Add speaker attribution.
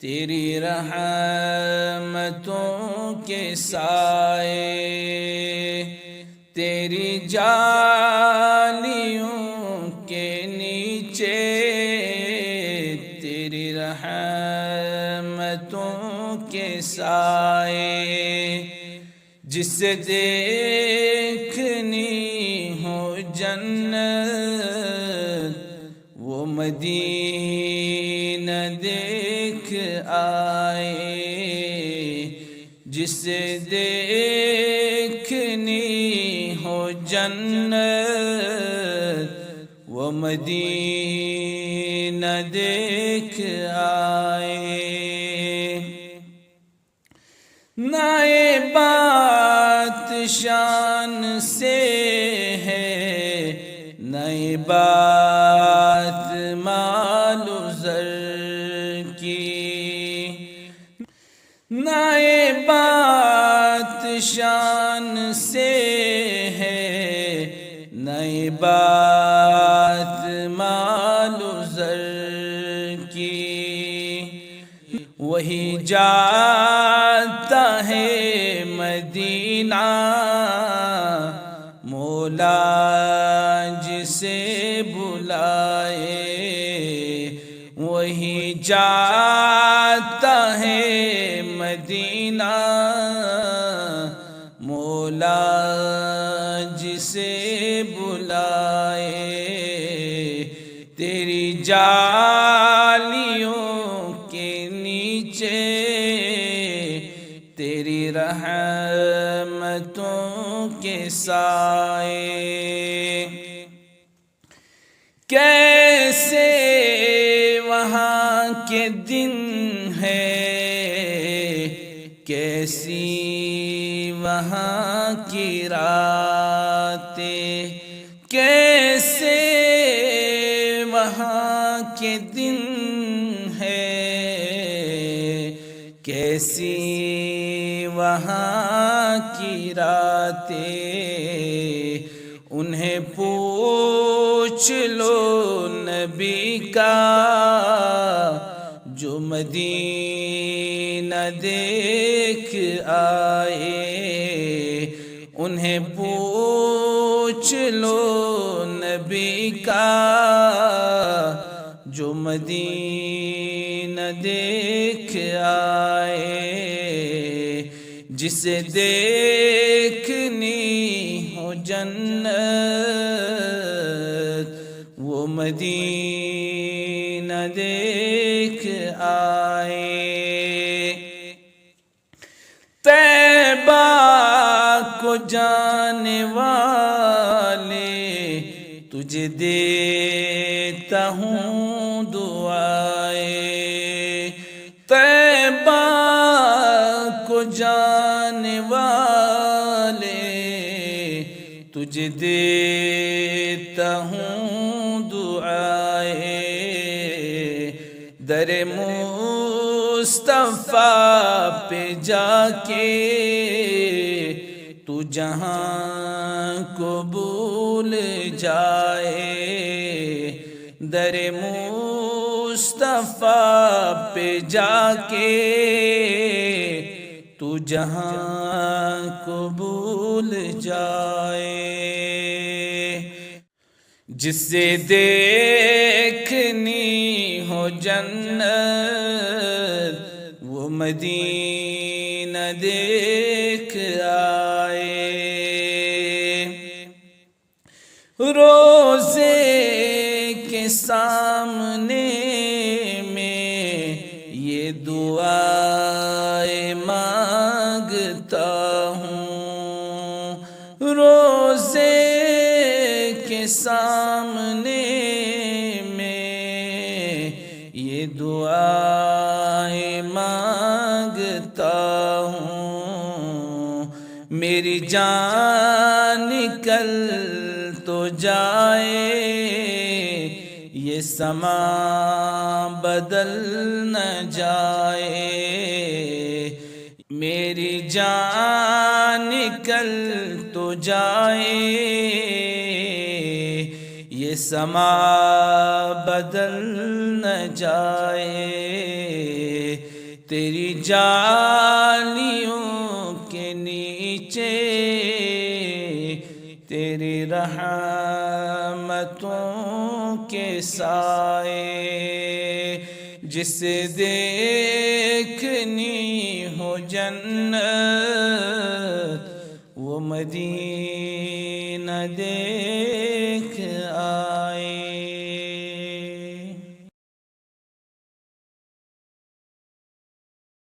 Speaker 1: تیری رحمتوں کے سائے تیری جالیوں کے نیچے، تیری رحمتوں کے سائے جسے دیکھنی ہو جنت وہ مدینہ دیکھ آئے، جسے دیکھنی ہو جنت وہ مدینہ دیکھ آئے۔ نئے بات شان سے ہے، نئی بات مال و زر کی، نئے بات شان سے ہے، نئی بات مال و زر کی، وہی جاتا ہے مدینہ مولا جسے بلائے، وہی جاتا ہے مدینہ مولا جسے بلائے، تیری جالیوں کے نیچے تیری رحمتوں کے سائے، کیسے وہاں کے دن ہے، کیسی وہاں کی راتیں، کیسے وہاں کے دن ہے، کیسی وہاں کی راتیں، انہیں پوچھ لو نبی کا جو مدینہ دیکھ آئے، انہیں پوچھ لو نبی کا جو مدینہ دیکھ آئے، جسے دیکھنی ہو جنت وہ مدینہ دیکھ آئے۔ طیبہ کو جانے والے تجھے دیتا ہوں دعائیں، طیبہ کو جانے والے تجھے دیتا ہوں دعائیں، در مصطفیٰ پہ جا کے تو جہاں کو بھول جائے، در مصطفیٰ پہ جا کے تو جہاں کو بھول جائے، جسے دیکھنی ہو جنت وہ مدینہ دیکھ آئے، روزے کے سامنے میں یہ دعائیں مانگتا ہوں، روزے کے سامنے میں یہ دعائیں مانگتا ہوں، میری جان نکل تو جائے یہ سما بدل نہ جائے، میری جان نکل تو جائے یہ سما بدل نہ جائے، تیری جالیوں کے نیچے تیری رحمتوں کے سائے، جسے دیکھنی ہو جنت وہ مدینہ دیکھ